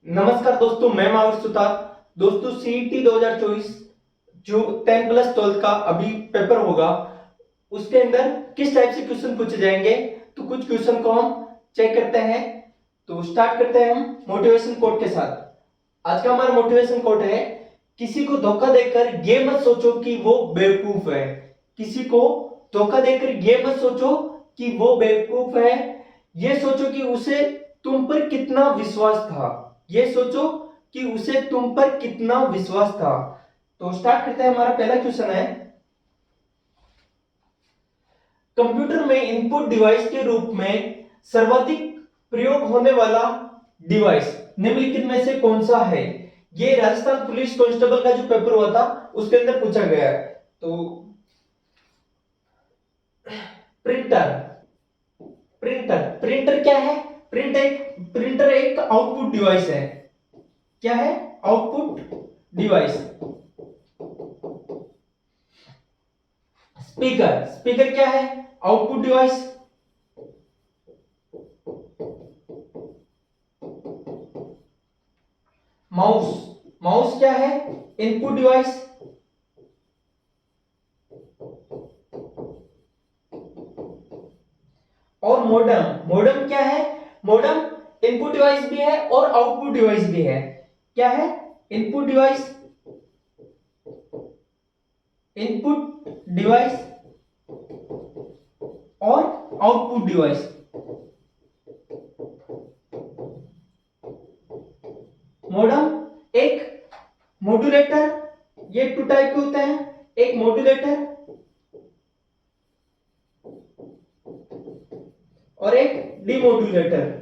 नमस्कार दोस्तों, मैं महावीर सुतार। दोस्तों, सीईटी 2024 जो 10 प्लस 12 का अभी पेपर होगा, उसके अंदर किस टाइप से क्वेश्चन पूछे जाएंगे, तो कुछ क्वेश्चन को हम चेक करते हैं। तो स्टार्ट करते हैं हम मोटिवेशन कोट के साथ। आज का हमारा मोटिवेशन कोट है, किसी को धोखा देकर ये मत सोचो कि वो बेवकूफ है। किसी को धोखा देकर ये मत सोचो कि वो बेवकूफ है, ये सोचो कि उसे तुम पर कितना विश्वास था। ये सोचो कि उसे तुम पर कितना विश्वास था। तो स्टार्ट करते हैं। हमारा पहला क्वेश्चन है, कंप्यूटर में इनपुट डिवाइस के रूप में सर्वाधिक प्रयोग होने वाला डिवाइस निम्नलिखित में से कौन सा है। ये राजस्थान पुलिस कांस्टेबल का जो पेपर हुआ था उसके अंदर पूछा गया है। तो प्रिंटर प्रिंटर प्रिंटर क्या है? प्रिंटर एक आउटपुट डिवाइस है। क्या है? Output device. स्पीकर स्पीकर क्या है? Output device. माउस माउस क्या है? Input device. और मॉडेम मॉडेम क्या है? मॉडेम इनपुट डिवाइस भी है और आउटपुट डिवाइस भी है। क्या है? इनपुट डिवाइस, इनपुट डिवाइस और आउटपुट डिवाइस। मॉडेम एक मॉड्यूलेटर, ये टू टाइप के होते हैं, एक मॉड्यूलेटर और एक डिमोड्यूलेटर।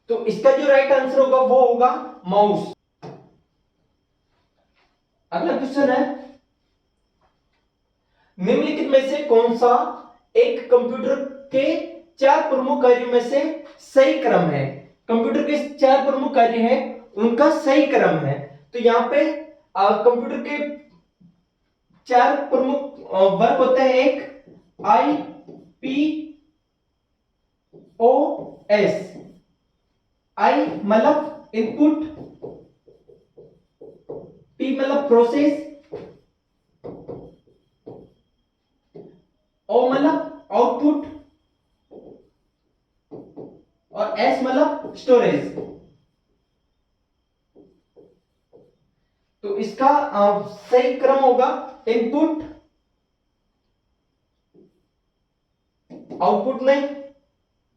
तो इसका जो राइट आंसर होगा वो होगा माउस। अगला क्वेश्चन है, निम्नलिखित में से कौन सा एक कंप्यूटर के चार प्रमुख कार्यों में से सही क्रम है? कंप्यूटर के चार प्रमुख कार्य हैं, उनका सही क्रम है। तो यहां पे कंप्यूटर के चार प्रमुख वर्क होते हैं। एक आई पी ओ एस। आई मतलब इनपुट, पी मतलब प्रोसेस, ओ मतलब आउटपुट और एस मतलब स्टोरेज। तो इसका सही क्रम होगा इनपुट, आउटपुट नहीं,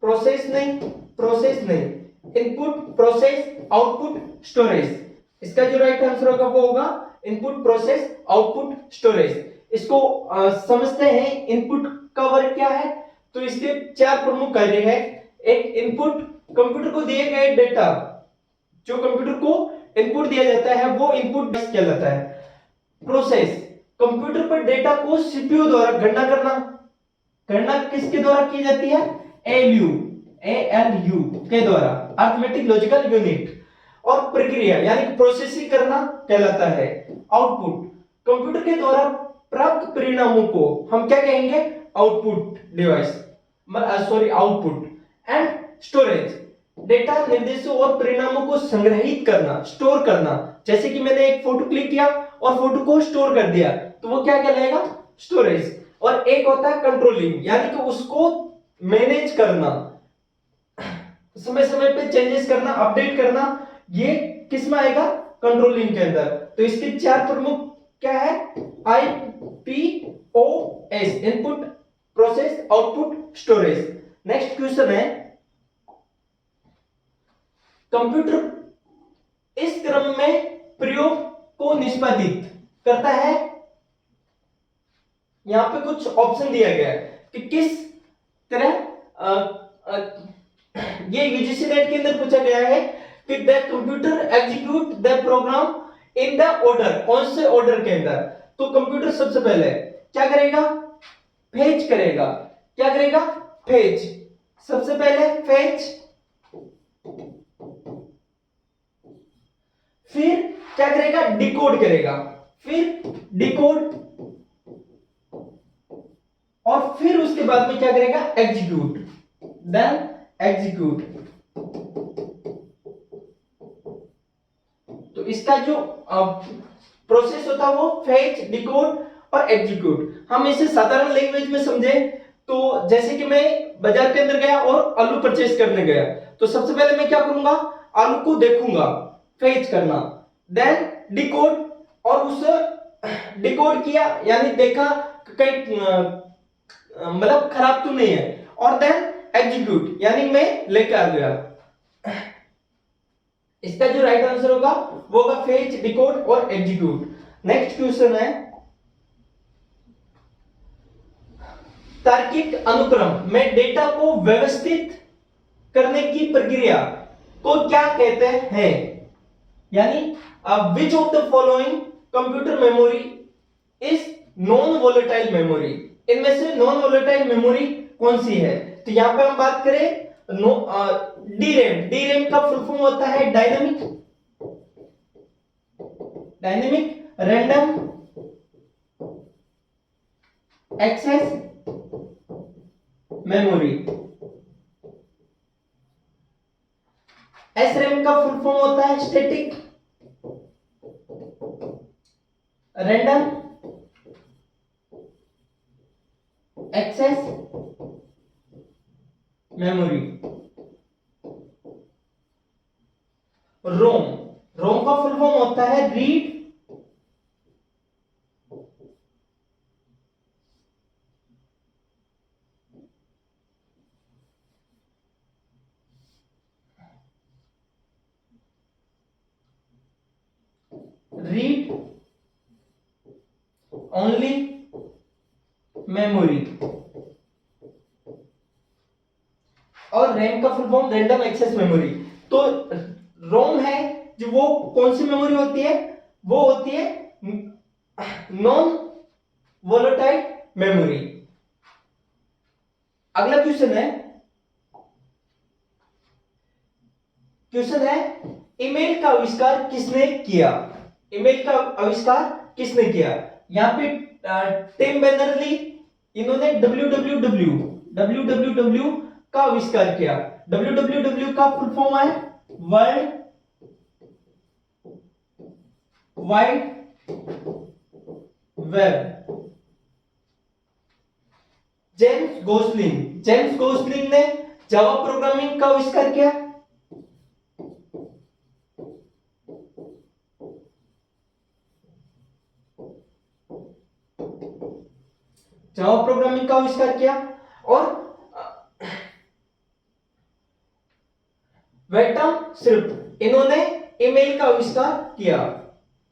प्रोसेस नहीं, प्रोसेस नहीं, इनपुट प्रोसेस आउटपुट स्टोरेज। इसका जो राइट आंसर होगा वो होगा इनपुट प्रोसेस आउटपुट स्टोरेज। इसको समझते हैं, इनपुट का वर्क क्या है। तो इसके चार प्रमुख कार्य है। एक इनपुट, कंप्यूटर को दिए गए डेटा, जो कंप्यूटर को इनपुट दिया जाता है वो इनपुट कहलाता है। प्रोसेस, कंप्यूटर पर डेटा को सीपीयू द्वारा गणना करना। गणना किसके द्वारा की जाती है? एएलयू एएलयू के द्वारा, अरिथमेटिक लॉजिकल यूनिट। और प्रक्रिया यानी प्रोसेसिंग करना कहलाता है। आउटपुट, कंप्यूटर के द्वारा प्राप्त परिणामों को हम क्या कहेंगे? Output device, sorry output. And storage, data, निर्देशों और परिणामों को संग्रहित करना, स्टोर करना। जैसे कि मैंने एक फोटो क्लिक किया और फोटो को स्टोर कर दिया, तो वो क्या कहलाएगा? स्टोरेज। और एक होता है कंट्रोलिंग, यानी कि उसको मैनेज करना, समय समय पे चेंजेस करना, अपडेट करना। ये किस में आएगा? कंट्रोलिंग के अंदर। तो इसके चार प्रमुख क्या है? I P O S, input process output storage. Next question है, कंप्यूटर इस क्रम में प्रयोग को निष्पादित करता है। यहां पे कुछ ऑप्शन दिया गया है कि किस तरह ये यूजीसी नेट के अंदर पूछा गया है कि the computer execute the program in the order, कौन से ऑर्डर के अंदर। तो कंप्यूटर सबसे पहले क्या करेगा? फेच करेगा। क्या करेगा? फेच। सबसे पहले फेच, फिर क्या करेगा? डिकोड करेगा, फिर डिकोड, और फिर उसके बाद में क्या करेगा, एग्जीक्यूट, देन एग्जीक्यूट। तो इसका जो प्रोसेस होता है वो फेच, डिकोड और एग्जीक्यूट। हम इसे साधारण लैंग्वेज में समझे तो जैसे कि मैं बाजार के अंदर गया और आलू परचेस करने गया, तो सबसे पहले मैं क्या करूंगा, आलू को देखूंगा, फेच करना, देन डिकोड, और उसे डिकोड किया यानी देखा कहीं मतलब खराब तो नहीं है, और देन एग्जीक्यूट यानी मैं लेकर आ गया। इसका जो राइट आंसर होगा वो होगा फेच, डिकोड और एग्जीक्यूट। नेक्स्ट क्वेश्चन है, तार्किक अनुक्रम में डेटा को व्यवस्थित करने की प्रक्रिया को क्या कहते हैं, यानी which of the following computer memory is non volatile memory, इनमें से नॉन वोलेटाइल मेमोरी कौन सी है। तो यहां पे हम बात करें डीरैम, डीरैम का फुल फॉर्म होता है dynamic random access memory. SRAM का फुल फॉर्म होता है static random access memory. ROM, ROM का फुल फॉर्म होता है रीड ओनली मेमोरी, और रैम का full form random access memory. तो रोम है जो वो कौन सी मेमोरी होती है, वो होती है नॉन वोलेटाइल मेमोरी। अगला क्वेश्चन है ईमेल का आविष्कार किसने किया, ईमेल का आविष्कार किसने किया। यहां पे टिम बर्नर्स-ली, इन्होंने www का आविष्कार किया। www का फुल फॉर्म है world wide web. James Gosling ने जावा प्रोग्रामिंग का आविष्कार किया। जावा प्रोग्रामिंग का आविष्कार किया। और वेटम सिर्फ, इन्होंने ईमेल का आविष्कार किया।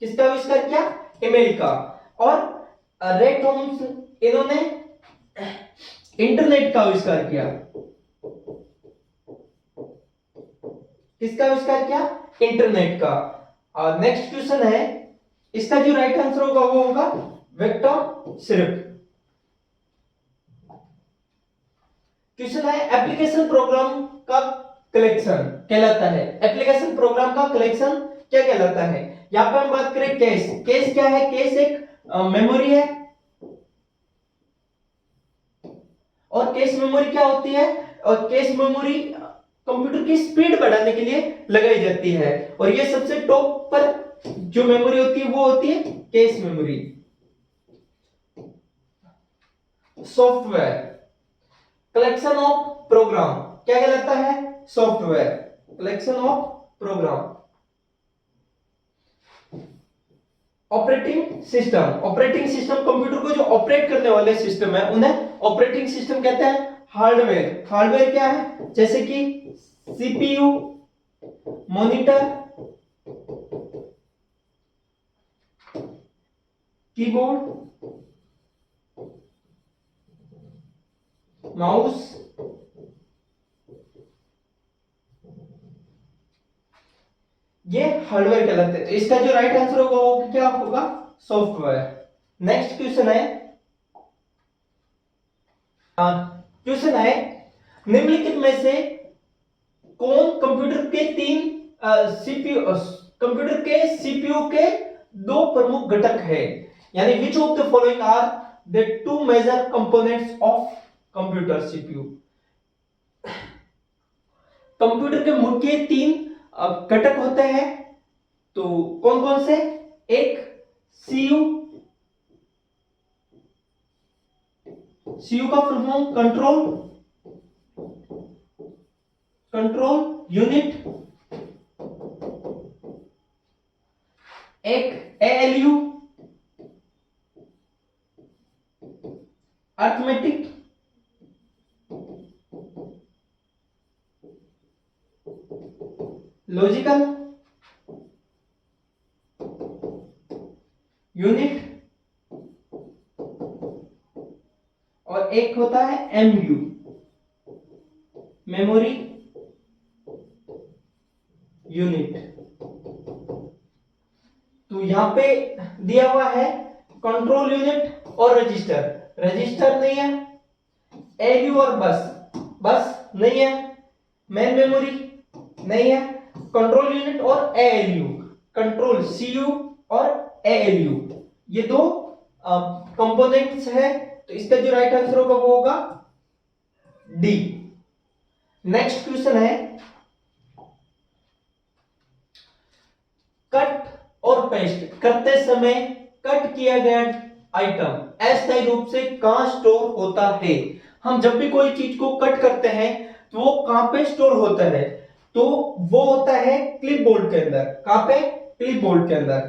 किसका आविष्कार किया, ईमेल का। और रे टॉम्स, इन्होंने इंटरनेट का आविष्कार किया। किसका आविष्कार किया, इंटरनेट का। नेक्स्ट क्वेश्चन है, इसका जो राइट आंसर होगा वो होगा वेक्टर सिर्फ। क्वेश्चन है एप्लीकेशन प्रोग्राम का कलेक्शन कहलाता है, एप्लीकेशन प्रोग्राम का कलेक्शन क्या कहलाता है। यहां पर हम बात करें कैश, कैश क्या है, कैश एक मेमोरी है। और कैश मेमोरी क्या होती है, और कैश मेमोरी कंप्यूटर की स्पीड बढ़ाने के लिए लगाई जाती है। और ये सबसे टॉप पर जो मेमोरी होती है वो होती है cache memory. Software, collection of program क्या कहलाता है, software, collection of program. Operating system computer को जो ऑपरेट करने वाले सिस्टम है उन्हें ऑपरेटिंग सिस्टम कहते हैं। हार्डवेयर क्या है, जैसे कि सीपीयू, मॉनिटर, कीबोर्ड, माउस, ये हार्डवेयर कहलाते हैं। तो इसका जो राइट आंसर होगा वो क्या होगा, सॉफ्टवेयर। नेक्स्ट क्वेश्चन है निम्नलिखित में से कौन कंप्यूटर के सीपीयू के दो प्रमुख घटक है, यानी which of the following are the two major components of computer CPU. Computer के मुख्य 3 घटक होते हैं, तो कौन कौन से? एक सीयू, सीयू का फुल फॉर्म कंट्रोल यूनिट। एक एएलयू, अर्थमेटिक लॉजिकल यूनिट, और एक होता है एमयू, मेमोरी यूनिट। तो यहां पे दिया हुआ है कंट्रोल यूनिट और रजिस्टर। रजिस्टर नहीं है, एलयू और बस नहीं है, मेन मेमोरी नहीं है, कंट्रोल यूनिट और एएलयू, कंट्रोल सीयू और एएलयू, ये 2 कंपोनेंट्स है। तो इसका जो राइट आंसर होगा वो होगा डी। नेक्स्ट क्वेश्चन है, कट और पेस्ट करते समय कट किया गया आइटम अस्थायी रूप से कहां स्टोर होता है? हम जब भी कोई चीज को कट करते हैं तो वो कहां पे स्टोर होता है? तो वो होता है क्लिपबोर्ड के अंदर। कहां पे? क्लिपबोर्ड के अंदर।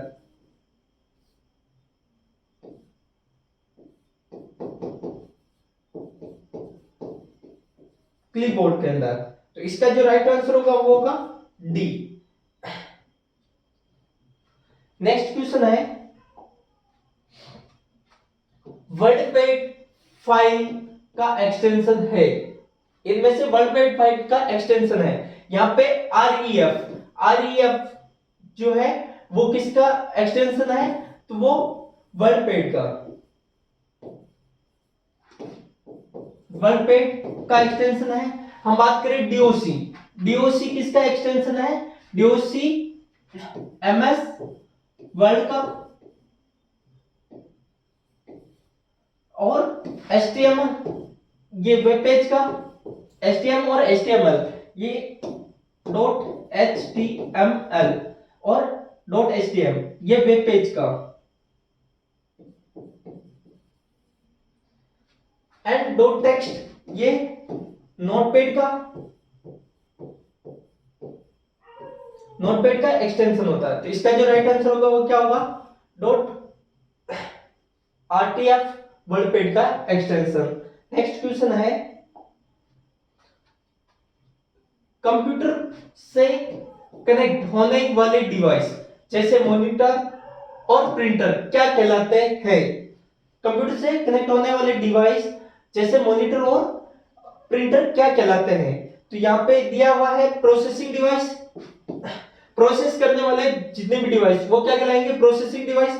क्लिपबोर्ड के अंदर। तो इसका जो राइट आंसर होगा वो होगा डी। नेक्स्ट क्वेश्चन है, वर्डपैड फाइल का एक्सटेंशन है, इनमें से वर्डपैड फाइल का एक्सटेंशन है, यहां पे आरईएफ जो है वो किसका एक्सटेंशन है? तो वो वर्डपैड का एक्सटेंशन है। हम बात करें डीओसी किसका एक्सटेंशन है? डीओसी एमएस वर्ड का, और एचटीएमएल ये वेब पेज का, एचटीएम और एचटीएमएल ये .html और .htm ये वेब पेज का, एंड .text ये नोटपैड का एक्सटेंशन होता है। तो इसका जो राइट आंसर होगा वो क्या होगा? .rtf वर्डपैड का एक्सटेंशन। नेक्स्ट क्वेश्चन है, कंप्यूटर से कनेक्ट होने वाले डिवाइस जैसे मॉनिटर और प्रिंटर क्या कहलाते हैं? कंप्यूटर से कनेक्ट होने वाले डिवाइस जैसे मॉनिटर और प्रिंटर क्या कहलाते हैं? तो यहाँ पे दिया हुआ है प्रोसेसिंग डिवाइस, प्रोसेस करने वाले जितने भी डिवाइस वो क्या कहलाएंगे? Processing device.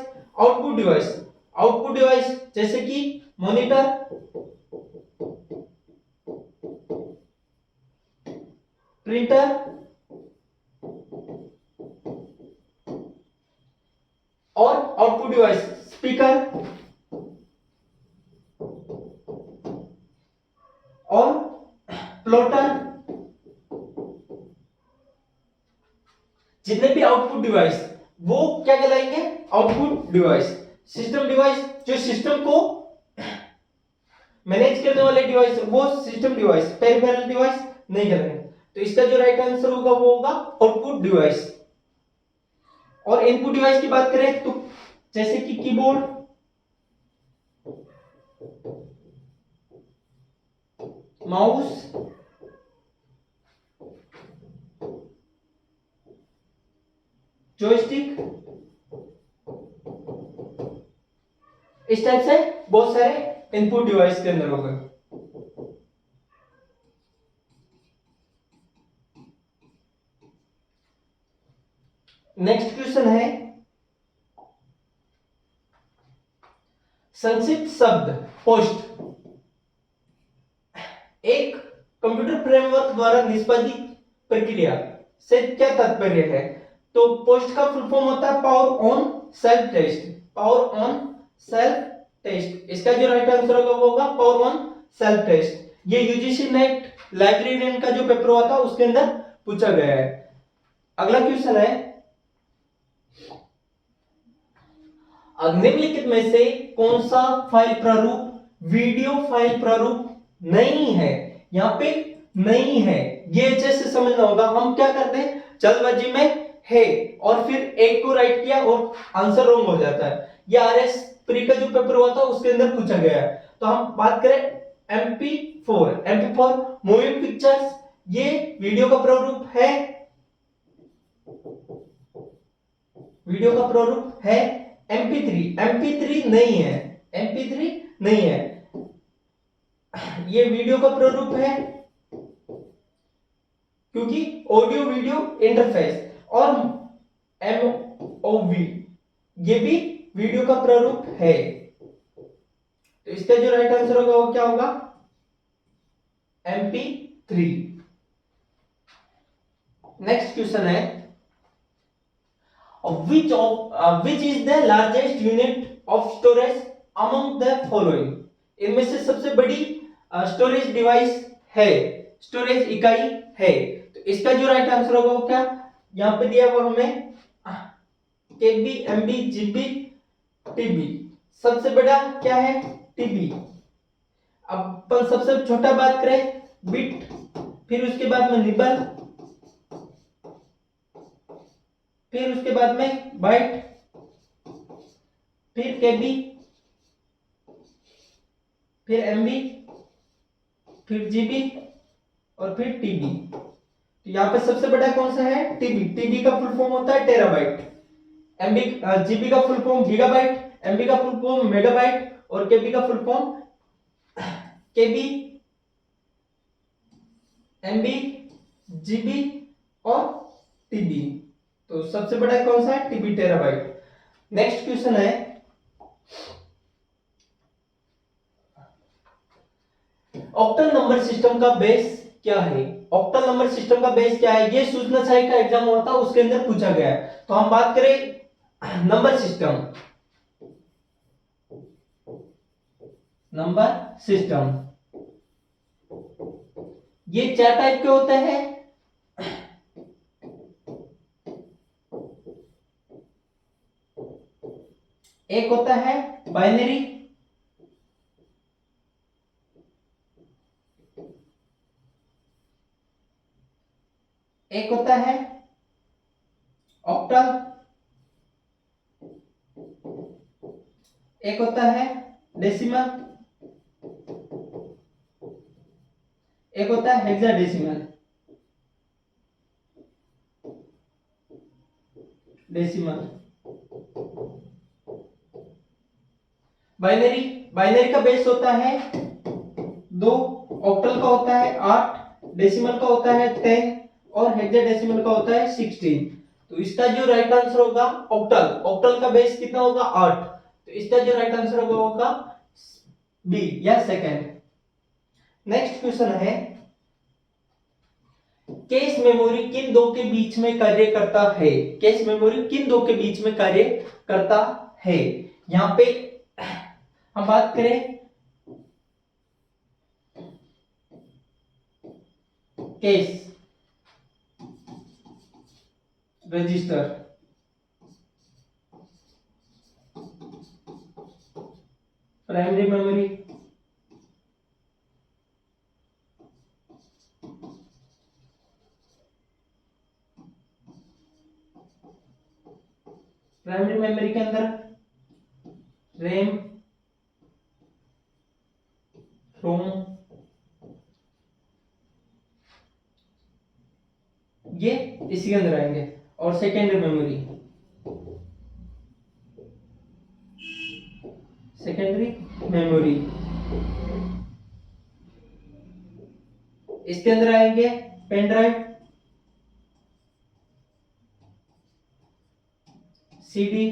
आउटपुट डिवाइस जैसे कि मॉनिटर, प्रिंटर और आउटपुट डिवाइस स्पीकर और प्लॉटर। जितने भी आउटपुट डिवाइस वो क्या कहलाएंगे? Output device. सिस्टम डिवाइस जो सिस्टम को मैनेज करने वाले डिवाइस वो सिस्टम डिवाइस, पेरिफेरल डिवाइस नहीं कहलाएंगे। तो इसका जो राइट आंसर होगा वो होगा आउटपुट डिवाइस। और इनपुट डिवाइस की बात करें तो जैसे कि कीबोर्ड, माउस, जॉयस्टिक, इस टाइप से बहुत सारे इनपुट डिवाइस के अंदर होगा। नेक्स्ट क्वेश्चन है, संक्षिप्त शब्द पोस्ट एक कंप्यूटर फ्रेमवर्क द्वारा निष्पादित प्रक्रिया से क्या तात्पर्य है? तो पोस्ट का फुल फॉर्म होता है पावर ऑन सेल्फ टेस्ट। इसका जो राइट आंसर होगा वो होगा पावर ऑन सेल्फ टेस्ट। ये यूजीसी नेट लाइब्रेरियन का जो पेपर हुआ था उसके अंदर पूछा गया है। अगला क्वेश्चन है, निम्नलिखित में से कौन सा फाइल प्रारूप वीडियो फाइल प्रारूप नहीं है? यहाँ पे नहीं है, ये अच्छे से समझना होगा। हम क्या करते हैं, जल्दबाजी में है और फिर एक को राइट किया और आंसर रॉन्ग हो जाता है। ये आरएस प्री का जो पेपर हुआ था उसके अंदर पूछा गया है। तो हम बात करें MP4 मूविंग पिक्चर्स, ये वीडियो का प्रारूप है, वीडियो का प्रारूप है। MP3 नहीं है, MP3 नहीं है, ये वीडियो का प्रारूप है क्योंकि ऑडियो वीडियो इंटरफेस। और MOV ये भी वीडियो का प्रारूप है। तो इसका जो राइट आंसर होगा वो क्या होगा, MP3। नेक्स्ट क्वेश्चन है, which is the largest unit of storage among the following? इनमें से सबसे बड़ी स्टोरेज डिवाइस है, स्टोरेज इकाई है। तो इसका जो राइट आंसर होगा वो क्या, यहां पे दिया हुआ हमें KB, MB, GB, TB। सबसे बड़ा क्या है, TB। अब अपन सबसे छोटा बात करें, बिट, फिर उसके बाद में निबल, फिर उसके बाद में बाइट, फिर केबी, फिर एमबी, फिर जीबी और फिर टीबी। तो यहां पे सबसे बड़ा कौन सा है, टीबी। टीबी का फुल फॉर्म होता है टेराबाइट, एमबी जीबी का फुल फॉर्म गीगाबाइट, एमबी का फुल फॉर्म मेगाबाइट और केबी का फुल फॉर्म केबी, एमबी, जीबी और टीबी। तो सबसे बड़ा कौन सा है, टीबी टेराबाइट। नेक्स्ट क्वेश्चन है, ऑक्टल नंबर सिस्टम का बेस क्या है? ऑक्टल नंबर सिस्टम का बेस क्या है, ये सूचना शाही का एग्जाम हुआ था उसके अंदर पूछा गया है। तो हम बात करें नंबर सिस्टम, नंबर सिस्टम ये 4 टाइप के होते हैं। एक होता है बाइनरी, एक होता है ऑक्टल, एक होता है डेसिमल, एक होता है हेक्साडेसिमल। डेसिमल, बाइनरी, बाइनरी का बेस होता है 2, ऑक्टल का होता है 8, डेसिमल का होता है 10 और हेक्साडेसिमल का होता है 16। तो इसका जो राइट आंसर होगा ऑक्टल, ऑक्टल का बेस कितना होगा 8। तो इसका जो राइट आंसर होगा बी या सेकंड। नेक्स्ट क्वेश्चन है, कैश मेमोरी किन दो के बीच में कार्य करता है? कैश मेमोरी किन दो के बीच में कार्य करता है? यहां पे हम बात करें cash register, primary memory, primary memory के अंदर रैम, रोम, ये इसी के अंदर आएंगे। और सेकेंडरी मेमोरी, सेकेंडरी मेमोरी इसके अंदर आएंगे पेन ड्राइव, सीडी,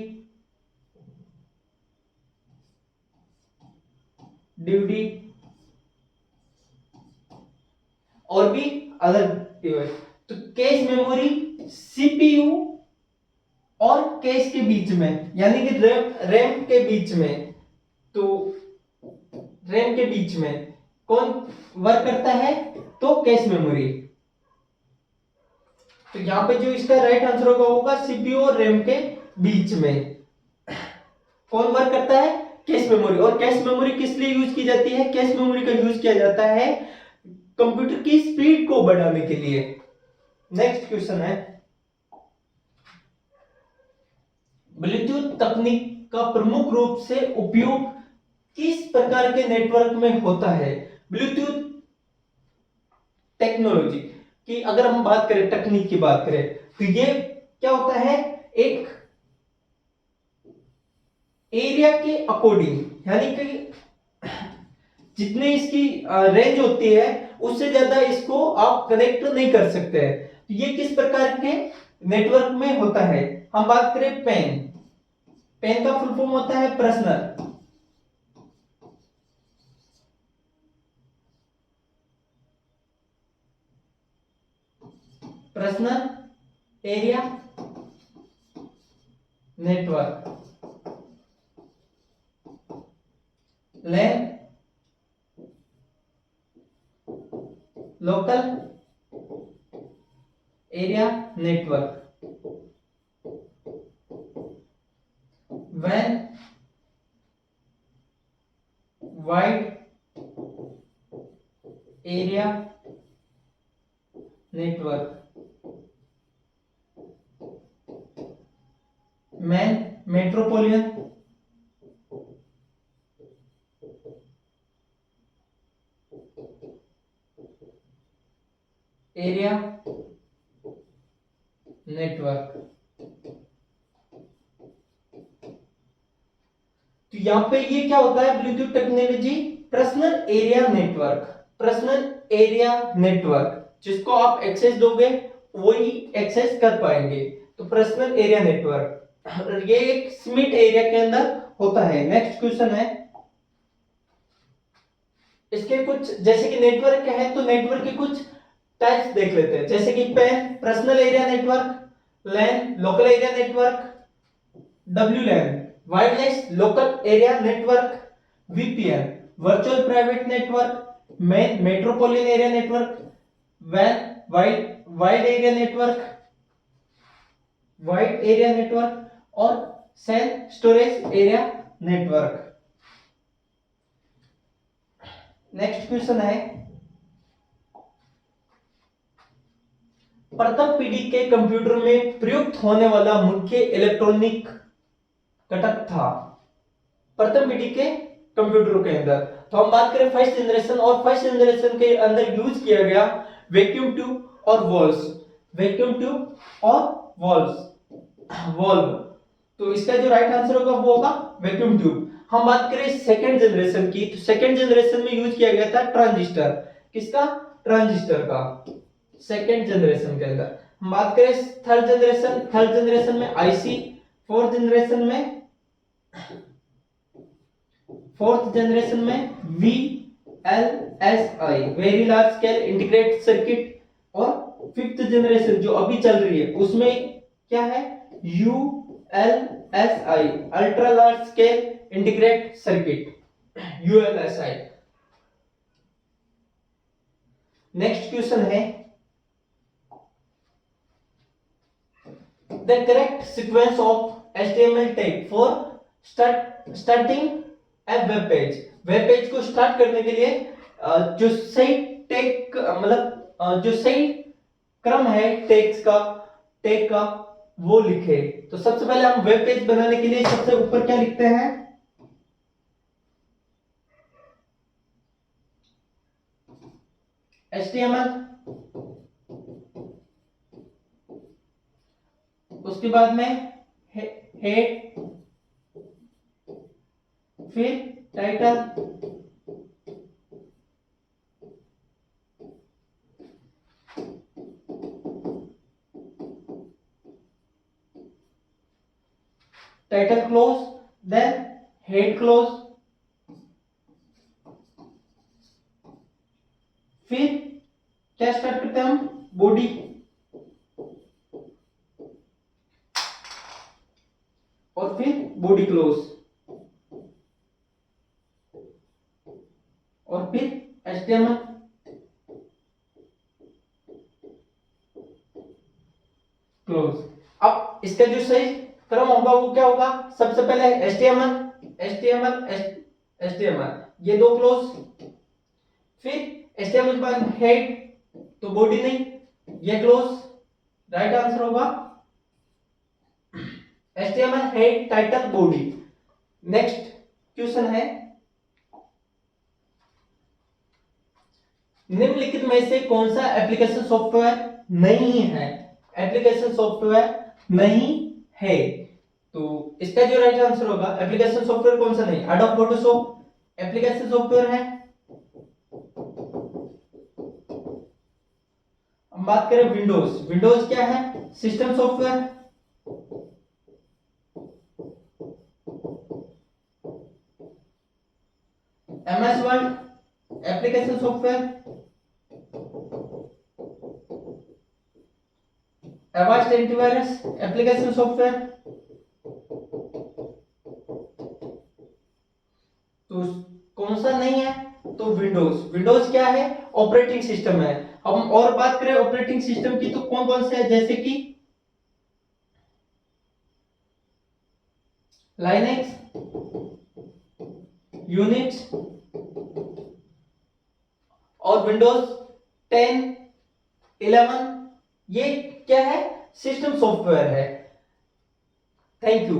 डीवीडी और भी अदर डिवाइस। तो कैश मेमोरी सीपीयू और कैश के बीच में, यानी कि रैम के बीच में, तो रैम के बीच में कौन वर्क करता है? तो कैश मेमोरी। तो यहां पे जो इसका राइट आंसर होगा सीपीयू और रैम के बीच में कौन वर्क करता है? Cache memory. और कैश मेमोरी किस लिए यूज की जाती है? कैश मेमोरी का यूज किया जाता है कंप्यूटर की स्पीड को बढ़ाने के लिए। नेक्स्ट क्वेश्चन है, ब्लूटूथ तकनीक का प्रमुख रूप से उपयोग किस प्रकार के नेटवर्क में होता है? ब्लूटूथ टेक्नोलॉजी की अगर हम बात करें, तकनीक की बात करें, तो ये क्या होता है? एक एरिया के अकॉर्डिंग, यानी कि जितनी इसकी रेंज होती है उससे ज्यादा इसको आप कनेक्ट नहीं कर सकते हैं। तो ये किस प्रकार के नेटवर्क में होता है? हम बात करें पेन, पेन का फुल फॉर्म होता है personal personal area network, LAN local area network, वैन wide area network, MAN metropolitan area network. तो यहां पे ये क्या होता है? Bluetooth technology personal area network, personal area network, जिसको आप एक्सेस दोगे वही एक्सेस कर पाएंगे। तो पर्सनल एरिया नेटवर्क, ये एक सीमित एरिया के अंदर होता है। नेक्स्ट क्वेश्चन है, इसके कुछ जैसे कि नेटवर्क है तो नेटवर्क के कुछ टाइप्स देख लेते हैं, जैसे कि PAN personal area network, LAN local area network, WLAN wireless local area network, VPN virtual private network, metropolitan area network, वैन wide area network, wide area network और cell storage area network. Next question है, प्रथम पीढ़ी के computer में प्रयुक्त होने वाला मुख्य इलेक्ट्रॉनिक घटक था प्रथम पीढ़ी के कंप्यूटरों के अंदर। तो हम बात करें फर्स्ट जनरेशन, और फर्स्ट जनरेशन के अंदर यूज किया गया वैक्यूम ट्यूब और वॉल्व्स, वैक्यूम ट्यूब और वॉल्व। तो इसका जो राइट आंसर होगा वो होगा वैक्यूम ट्यूब। हम बात करें सेकेंड जनरेशन की, तो सेकेंड जनरेशन में यूज किया गया था ट्रांजिस्टर। किसका? ट्रांजिस्टर का, सेकेंड जनरेशन के अंदर। हम बात करें थर्ड जनरेशन, थर्ड जनरेशन में आईसी, फोर्थ जनरेशन में VLSI very large scale integrated circuit, और फिफ्थ जनरेशन जो अभी चल रही है उसमें क्या है? ULSI ultra large scale integrated circuit, ULSI। Next question है, the correct sequence of HTML tag for starting a web page. Web page को स्टार्ट करने के लिए जो सही टैग मतलब जो सही क्रम है टैग का वो लिखे। तो सबसे पहले हम वेब पेज बनाने के लिए सबसे ऊपर क्या लिखते हैं? HTML, उसके बाद में हेड, फिर title, title close, then head close, फिर क्या स्टार्ट करते हैं हम? बॉडी, और फिर बॉडी क्लोज, और फिर इसका जो सही क्रम होगा वो क्या होगा, सबसे पहले HTML ये दो क्लोज, फिर HTML बाद हेड तो बॉडी नहीं, ये क्लोज, राइट आंसर होगा HTML head title body. Next question है, निम्नलिखित में से कौन सा एप्लीकेशन सॉफ्टवेयर नहीं है, एप्लीकेशन सॉफ्टवेयर नहीं है, तो इसका जो राइट आंसर होगा एप्लीकेशन सॉफ्टवेयर कौन सा नहीं, एडोब फोटोशॉप एप्लीकेशन सॉफ्टवेयर है। हम बात करें विंडोज, विंडोज क्या है, system software. MS word application software. Avast antivirus application software. तो कौन सा नहीं है, तो विंडोज, विंडोज क्या है, ऑपरेटिंग सिस्टम है। हम और बात करें ऑपरेटिंग सिस्टम की तो कौन कौन से है, जैसे कि लाइनेक्स, यूनिक्स और विंडोज 10, 11 ये क्या है, सिस्टम सॉफ्टवेयर है। Thank you.